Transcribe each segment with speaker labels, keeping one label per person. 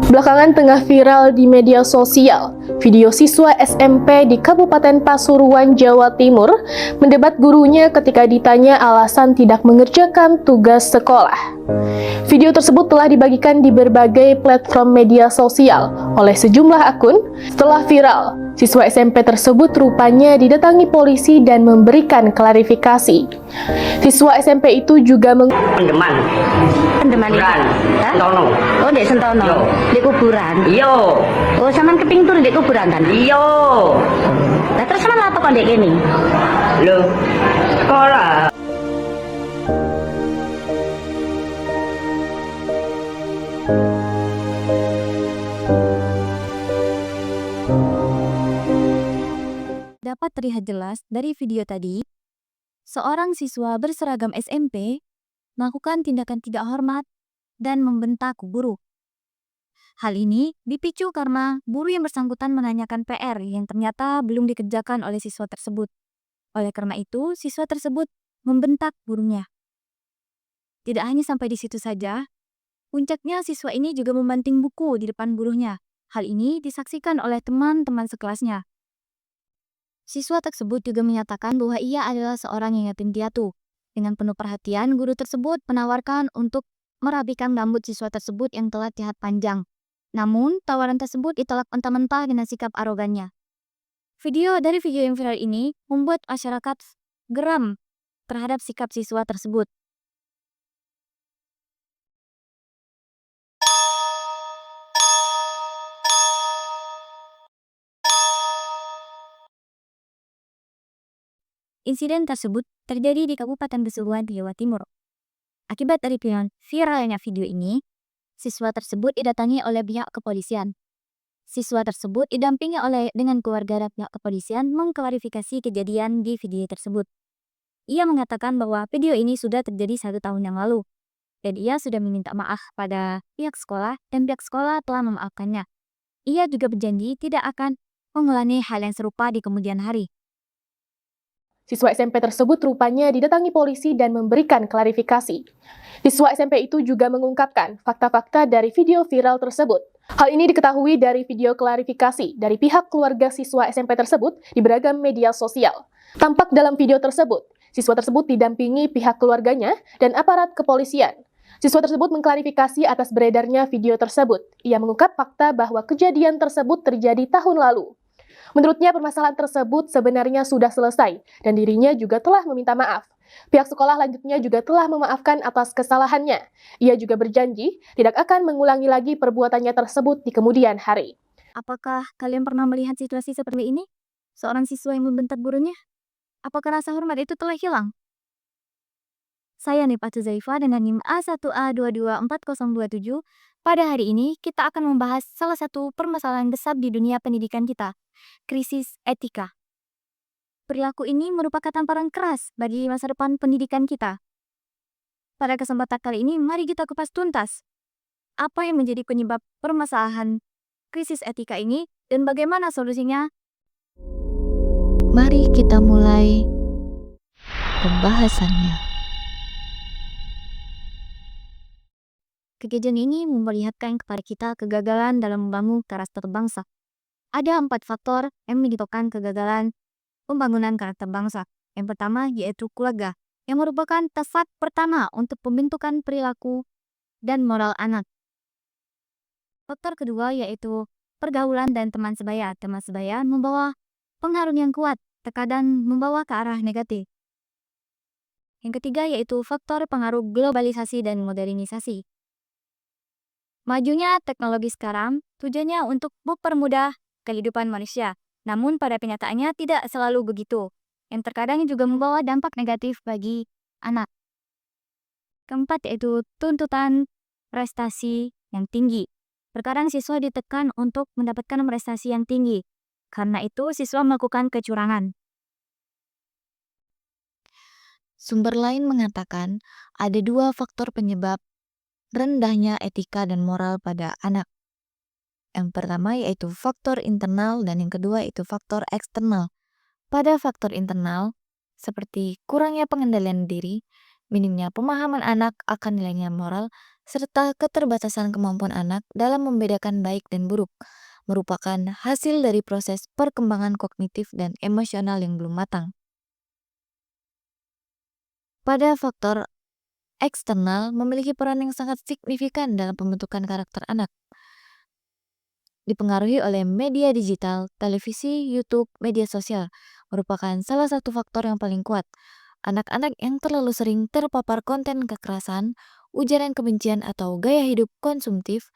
Speaker 1: Belakangan tengah viral di media sosial, video siswa SMP di Kabupaten Pasuruan, Jawa Timur mendebat gurunya ketika ditanya alasan tidak mengerjakan tugas sekolah. Video tersebut telah dibagikan di berbagai platform media sosial oleh sejumlah akun. Setelah viral, siswa SMP tersebut rupanya didatangi polisi dan memberikan klarifikasi. Siswa SMP itu juga
Speaker 2: Pendeman
Speaker 3: Kuburan.
Speaker 2: Sentono.
Speaker 3: Oh, di Sentono.
Speaker 2: Yo.
Speaker 3: Di kuburan.
Speaker 2: Iyo.
Speaker 3: Oh, sampean keping tur di kuburan kan?
Speaker 2: Iyo.
Speaker 3: Lah terus sampean apa kok ndek kene?
Speaker 2: Loh, sekolah.
Speaker 4: Dapat terlihat jelas dari video tadi, seorang siswa berseragam SMP melakukan tindakan tidak hormat dan membentak guru. Hal ini dipicu karena guru yang bersangkutan menanyakan PR yang ternyata belum dikerjakan oleh siswa tersebut. Oleh karena itu, siswa tersebut membentak gurunya. Tidak hanya sampai di situ saja, puncaknya siswa ini juga membanting buku di depan gurunya. Hal ini disaksikan oleh teman-teman sekelasnya. Siswa tersebut juga menyatakan bahwa ia adalah seorang yang yatim piatu. Dengan penuh perhatian, guru tersebut menawarkan untuk merapikan rambut siswa tersebut yang telah terlihat panjang. Namun, tawaran tersebut ditolak mentah-mentah dengan sikap arogannya. Dari video yang viral ini membuat masyarakat geram terhadap sikap siswa tersebut. Insiden tersebut terjadi di Kabupaten Pasuruan, Jawa Timur. Akibat dari viralnya video ini, siswa tersebut didatangi oleh pihak kepolisian. Siswa tersebut didampingi dengan keluarga dan pihak kepolisian mengklarifikasi kejadian di video tersebut. Ia mengatakan bahwa video ini sudah terjadi 1 tahun yang lalu, dan ia sudah meminta maaf pada pihak sekolah dan pihak sekolah telah memaafkannya. Ia juga berjanji tidak akan mengulangi hal yang serupa di kemudian hari.
Speaker 1: Siswa SMP tersebut rupanya didatangi polisi dan memberikan klarifikasi. Siswa SMP itu juga mengungkapkan fakta-fakta dari video viral tersebut. Hal ini diketahui dari video klarifikasi dari pihak keluarga siswa SMP tersebut di beragam media sosial. Tampak dalam video tersebut, siswa tersebut didampingi pihak keluarganya dan aparat kepolisian. Siswa tersebut mengklarifikasi atas beredarnya video tersebut. Ia mengungkap fakta bahwa kejadian tersebut terjadi tahun lalu. Menurutnya permasalahan tersebut sebenarnya sudah selesai dan dirinya juga telah meminta maaf. Pihak sekolah lanjutnya juga telah memaafkan atas kesalahannya. Ia juga berjanji tidak akan mengulangi lagi perbuatannya tersebut di kemudian hari.
Speaker 4: Apakah kalian pernah melihat situasi seperti ini? Seorang siswa yang membentak gurunya? Apakah rasa hormat itu telah hilang? Saya Nipatu Zaifa dengan NIM A1A224027. Pada hari ini, kita akan membahas salah satu permasalahan besar di dunia pendidikan kita, krisis etika. Perilaku ini merupakan tamparan keras bagi masa depan pendidikan kita. Pada kesempatan kali ini, mari kita kupas tuntas apa yang menjadi penyebab permasalahan krisis etika ini dan bagaimana solusinya. Mari kita mulai pembahasannya. Kejadian ini memperlihatkan kepada kita kegagalan dalam membangun karakter bangsa. Ada 4 faktor yang menyebabkan kegagalan pembangunan karakter bangsa. Yang pertama yaitu keluarga, yang merupakan tempat pertama untuk pembentukan perilaku dan moral anak. Faktor kedua yaitu pergaulan dan teman sebaya. Teman sebaya membawa pengaruh yang kuat, terkadang membawa ke arah negatif. Yang ketiga yaitu faktor pengaruh globalisasi dan modernisasi. Majunya teknologi sekarang tujuannya untuk mempermudah kehidupan manusia. Namun pada kenyataannya tidak selalu begitu, yang terkadang juga membawa dampak negatif bagi anak. Keempat yaitu tuntutan prestasi yang tinggi. Terkadang siswa ditekan untuk mendapatkan prestasi yang tinggi. Karena itu siswa melakukan kecurangan. Sumber lain mengatakan ada 2 faktor penyebab rendahnya etika dan moral pada anak. Yang pertama yaitu faktor internal dan yang kedua itu faktor eksternal. Pada faktor internal, seperti kurangnya pengendalian diri, minimnya pemahaman anak akan nilainya moral, serta keterbatasan kemampuan anak dalam membedakan baik dan buruk, merupakan hasil dari proses perkembangan kognitif dan emosional yang belum matang. Pada faktor eksternal memiliki peran yang sangat signifikan dalam pembentukan karakter anak. Dipengaruhi oleh media digital, televisi, YouTube, media sosial, merupakan salah satu faktor yang paling kuat. Anak-anak yang terlalu sering terpapar konten kekerasan, ujaran kebencian, atau gaya hidup konsumtif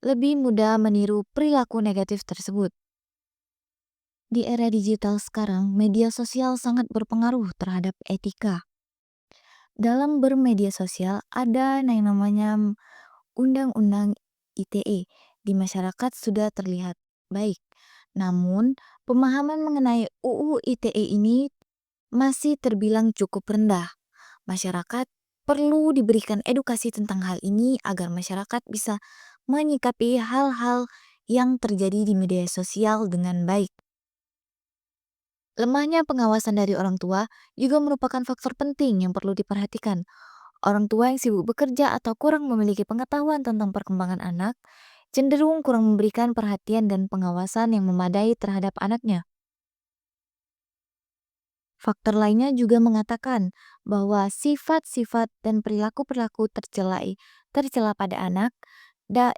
Speaker 4: lebih mudah meniru perilaku negatif tersebut. Di era digital sekarang, media sosial sangat berpengaruh terhadap etika. Dalam bermedia sosial ada yang namanya Undang-Undang ITE di masyarakat sudah terlihat baik. Namun, pemahaman mengenai UU ITE ini masih terbilang cukup rendah. Masyarakat perlu diberikan edukasi tentang hal ini agar masyarakat bisa menyikapi hal-hal yang terjadi di media sosial dengan baik. Lemahnya pengawasan dari orang tua juga merupakan faktor penting yang perlu diperhatikan. Orang tua yang sibuk bekerja atau kurang memiliki pengetahuan tentang perkembangan anak, cenderung kurang memberikan perhatian dan pengawasan yang memadai terhadap anaknya. Faktor lainnya juga mengatakan bahwa sifat-sifat dan perilaku-perilaku tercela pada anak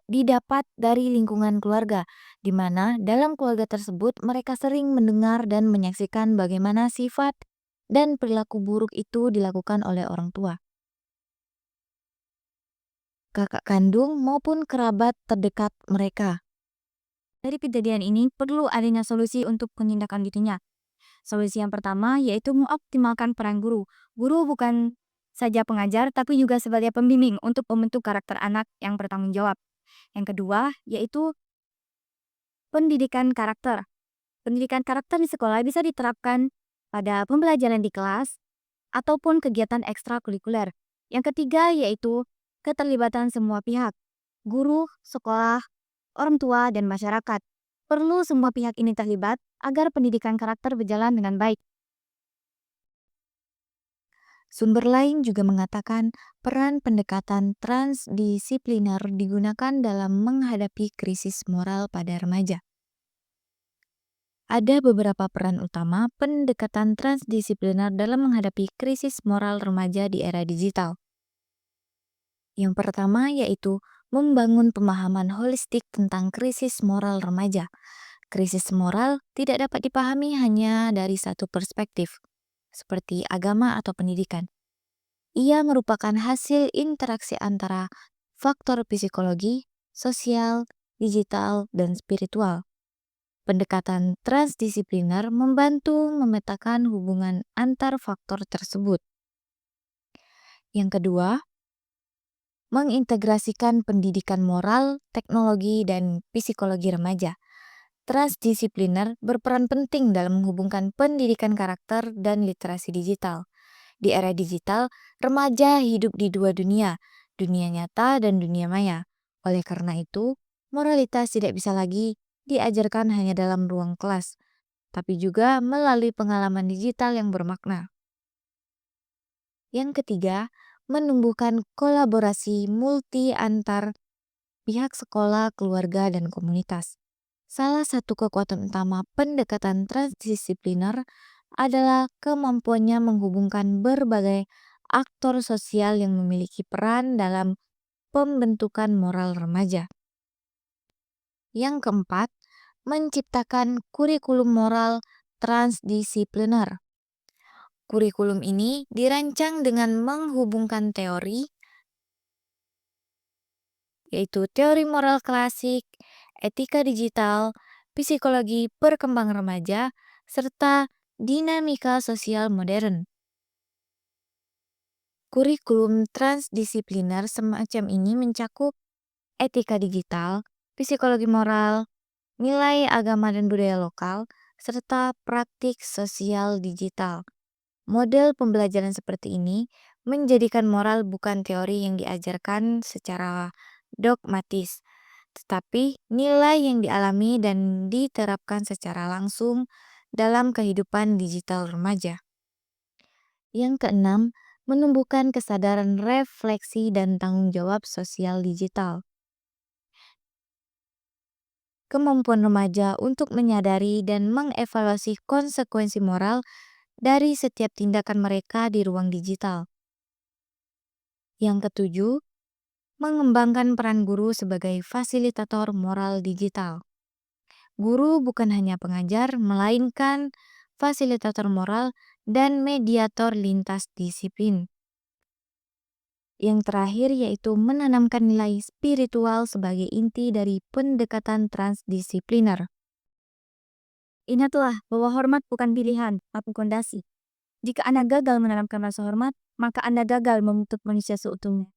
Speaker 4: didapat dari lingkungan keluarga, di mana dalam keluarga tersebut mereka sering mendengar dan menyaksikan bagaimana sifat dan perilaku buruk itu dilakukan oleh orang tua, kakak kandung maupun kerabat terdekat mereka. Dari kejadian ini perlu adanya solusi untuk penindakan dirinya. Solusi yang pertama yaitu mengoptimalkan peran guru. Guru bukan saja pengajar tapi juga sebagai pembimbing untuk membentuk karakter anak yang bertanggung jawab. Yang kedua yaitu pendidikan karakter. Pendidikan karakter di sekolah bisa diterapkan pada pembelajaran di kelas ataupun kegiatan ekstrakurikuler. Yang ketiga yaitu keterlibatan semua pihak. Guru, sekolah, orang tua, dan masyarakat. Perlu semua pihak ini terlibat agar pendidikan karakter berjalan dengan baik. Sumber lain juga mengatakan peran pendekatan transdisipliner digunakan dalam menghadapi krisis moral pada remaja. Ada beberapa peran utama pendekatan transdisipliner dalam menghadapi krisis moral remaja di era digital. Yang pertama yaitu membangun pemahaman holistik tentang krisis moral remaja. Krisis moral tidak dapat dipahami hanya dari satu perspektif, seperti agama atau pendidikan. Ia merupakan hasil interaksi antara faktor psikologi, sosial, digital, dan spiritual. Pendekatan transdisipliner membantu memetakan hubungan antar faktor tersebut. Yang kedua, mengintegrasikan pendidikan moral, teknologi, dan psikologi remaja. Transdisipliner berperan penting dalam menghubungkan pendidikan karakter dan literasi digital. Di era digital, remaja hidup di dua dunia nyata dan dunia maya. Oleh karena itu, moralitas tidak bisa lagi diajarkan hanya dalam ruang kelas, tapi juga melalui pengalaman digital yang bermakna. Yang ketiga, menumbuhkan kolaborasi multi antar pihak sekolah, keluarga, dan komunitas. Salah satu kekuatan utama pendekatan transdisipliner adalah kemampuannya menghubungkan berbagai aktor sosial yang memiliki peran dalam pembentukan moral remaja. Yang keempat, menciptakan kurikulum moral transdisipliner. Kurikulum ini dirancang dengan menghubungkan teori, yaitu teori moral klasik, etika digital, psikologi perkembangan remaja, serta dinamika sosial modern. Kurikulum transdisipliner semacam ini mencakup etika digital, psikologi moral, nilai agama dan budaya lokal, serta praktik sosial digital. Model pembelajaran seperti ini menjadikan moral bukan teori yang diajarkan secara dogmatis, tetapi nilai yang dialami dan diterapkan secara langsung dalam kehidupan digital remaja. Yang keenam, menumbuhkan kesadaran refleksi dan tanggung jawab sosial digital. Kemampuan remaja untuk menyadari dan mengevaluasi konsekuensi moral dari setiap tindakan mereka di ruang digital. Yang ketujuh, mengembangkan peran guru sebagai fasilitator moral digital. Guru bukan hanya pengajar, melainkan fasilitator moral dan mediator lintas disiplin. Yang terakhir yaitu menanamkan nilai spiritual sebagai inti dari pendekatan transdisipliner. Ingatlah bahwa hormat bukan pilihan, tapi fondasi. Jika Anda gagal menanamkan rasa hormat, maka Anda gagal membentuk manusia seutuhnya.